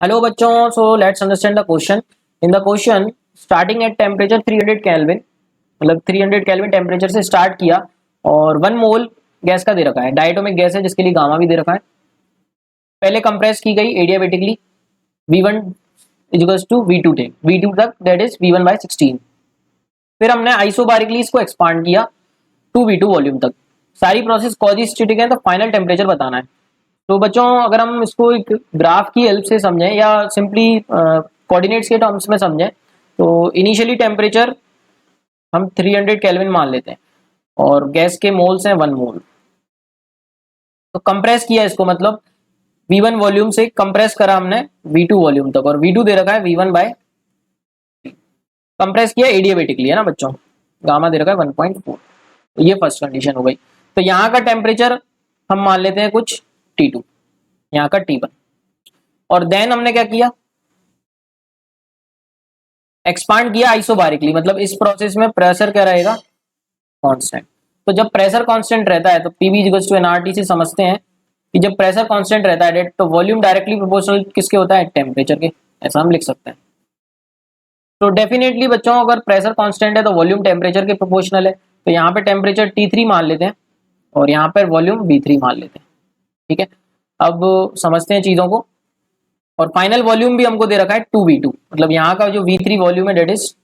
Hello बच्चों, so let's understand the question. In the question starting at temperature 300 kelvin, मतलब 300 kelvin temperature से start किया और 1 मोल gas का दे रखा है। डायटोमिक गैस है जिसके लिए गामा भी दे रखा है। पहले कंप्रेस की गई adiabatically V1 equals to V2 थे, V2 तक दैट इज V1/16। फिर हमने आइसोबारिकली इसको एक्सपांड किया 2V2 वॉल्यूम तक। सारी प्रोसेस क्वाजी स्टैटिक है तो फाइनल टेम्परेचर बताना है। तो बच्चों अगर हम इसको एक ग्राफ की हेल्प से समझें या सिंपली कोऑर्डिनेट्स के टर्म्स में समझें तो इनिशियली टेम्परेचर हम 300 केल्विन मान लेते हैं और गैस के मोल्स हैं 1 मोल। तो कंप्रेस किया इसको, मतलब V1 वॉल्यूम से कंप्रेस करा हमने V2 वॉल्यूम तक और V2 दे रखा है V1/। कंप्रेस किया एडियाबेटिकली है ना बच्चों, गामा दे रखा है 1.4। तो ये फर्स्ट कंडीशन हो गई। तो यहाँ का टेम्परेचर हम मान लेते हैं कुछ T2, यहाँ का T1। और देन हमने क्या किया, एक्सपांड किया आइसोबारिकली, मतलब इस प्रोसेस में प्रेशर क्या रहेगा, कांस्टेंट। तो जब प्रेशर कांस्टेंट रहता है तो PV इक्वल्स टू nRT से समझते हैं कि जब प्रेशर कांस्टेंट रहता है तो वॉल्यूम डायरेक्टली प्रोपोर्शनल किसके होता है, टेम्परेचर के। ऐसा हम लिख सकते हैं। तो डेफिनेटली बच्चों अगर प्रेशर कांस्टेंट है तो वॉल्यूम टेम्परेचर के प्रोपोर्शनल है। तो यहाँ पे टेम्परेचर T3 मान लेते हैं और यहाँ पर वॉल्यूम V3 मान लेते हैं। ठीक है, अब समझते हैं चीजों को। और फाइनल वॉल्यूम भी हमको दे रखा है 2V2, मतलब यहाँ का जो V3 वॉल्यूम है डेट इज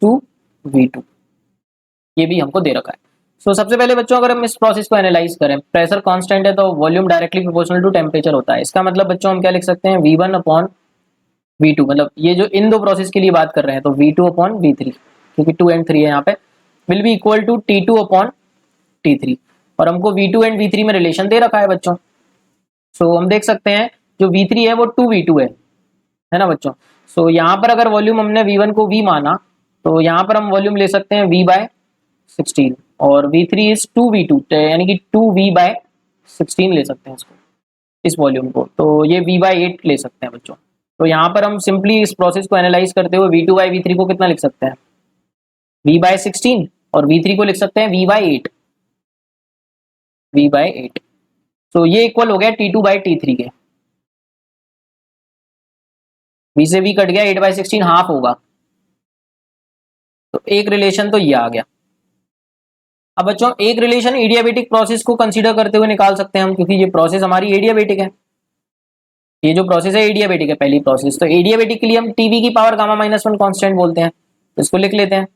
2V2, ये भी हमको दे रखा है। सो सबसे पहले बच्चों अगर हम इस प्रोसेस को एनालाइज करें, प्रेशर कांस्टेंट है तो volume directly proportional to temperature होता है। इसका मतलब बच्चों हम क्या लिख सकते हैं, V1/V2, मतलब ये जो इन दो प्रोसेस के लिए बात कर रहे हैं तो V2/V3, क्योंकि 2 और 3 है यहाँ पे, will be equal to T2/T3। और हमको V2 और V3 में रिलेशन दे रखा है बच्चों। सो हम देख सकते हैं जो V3 है वो 2V2 है ना बच्चों। सो यहाँ पर अगर वॉल्यूम हमने V1 को V माना तो यहाँ पर हम वॉल्यूम ले सकते हैं V/16 और V3 इज 2V2, यानी कि 2V/16 ले सकते हैं इसको, इस वॉल्यूम को। तो ये V/8 ले सकते हैं बच्चों। तो यहाँ पर हम सिंपली इस प्रोसेस को एनालाइज करते हुए V2/V3 को कितना लिख सकते हैं, V/16, और V3 को लिख सकते हैं V/8। तो ये इक्वल हो गया T2/T3 के। V से V कट गया, 8/16 हाफ होगा। तो एक रिलेशन तो ये आ गया। अब बच्चों एक रिलेशन एडियाबेटिक प्रोसेस को कंसीडर करते हुए निकाल सकते हैं हम, क्योंकि ये प्रोसेस हमारी एडियाबेटिक है। ये जो प्रोसेस है एडियाबेटिक है, पहली प्रोसेस। तो एडियाबेटिक के लिए हम टीवी की पावर गामा-1 कांस्टेंट बोलते हैं, तो इसको लिख लेते हैं।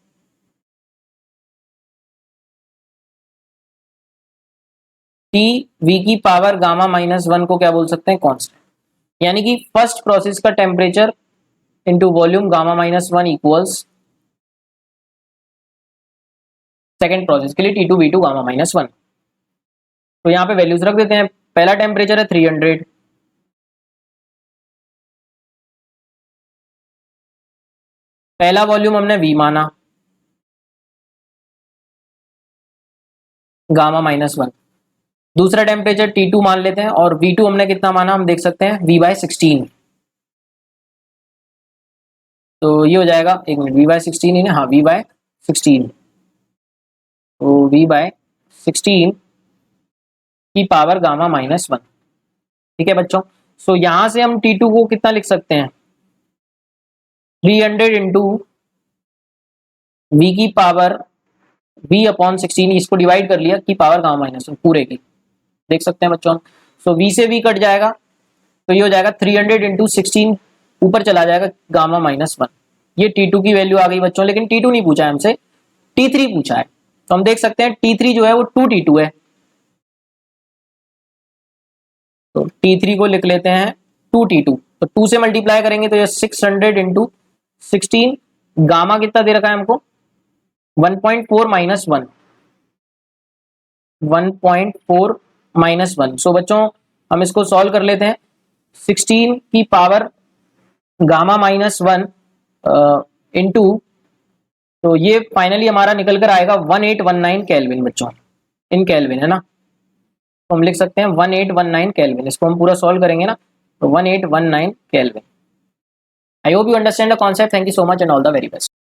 टीवी की पावर गामा-1 को क्या बोल सकते हैं, कांस्टेंट। यानी कि फर्स्ट प्रोसेस का टेम्परेचर इंटू वॉल्यूम गामा-1 इक्वल्स सेकेंड प्रोसेस के लिए T2V2 गामा-1। तो यहाँ पे वैल्यूज रख देते हैं। पहला टेम्परेचर है 300, पहला वॉल्यूम हमने V माना गामा-1। दूसरा टेम्परेचर T2 मान लेते हैं और V2 हमने कितना माना, हम देख सकते हैं V/16। तो ये हो जाएगा, एक मिनट, V/16 ही ना, हाँ V/16। तो V/16 की पावर गामा-1। ठीक है बच्चों। सो यहां से हम T2 को कितना लिख सकते हैं, 300 इंटू V की पावर V/16, इसको डिवाइड कर लिया की पावर गामा-1 पूरे की, देख सकते हैं बच्चों। सो V से V कट जाएगा तो ये हो जाएगा 300 इंटू 16, ऊपर चला जाएगा गामा-1। ये T2 की वैल्यू आ गई बच्चों। लेकिन T2 नहीं पूछा है हमसे, T3 पूछा है। तो हम देख सकते हैं T3 जो है वो 2T2 है। तो T3 को लिख लेते हैं 2T2। तो 2 से मल्टीप्लाई करेंगे तो ये 600 इंटू 16, गामा कितना दे रखा है हमको, 1.4 माइनस 1, 1.4 माइनस 1। सो बच्चों हम इसको सॉल्व कर लेते हैं। 16 की पावर गामा-1 इंटू, तो ये फाइनली हमारा निकल कर आएगा 1819 केल्विन बच्चों, इन केल्विन है ना। तो हम लिख सकते हैं 1819 केल्विन। इसको हम पूरा सॉल्व करेंगे ना, तो 1819 kelvin. I hope you understand the concept. Thank you so much and all the very best.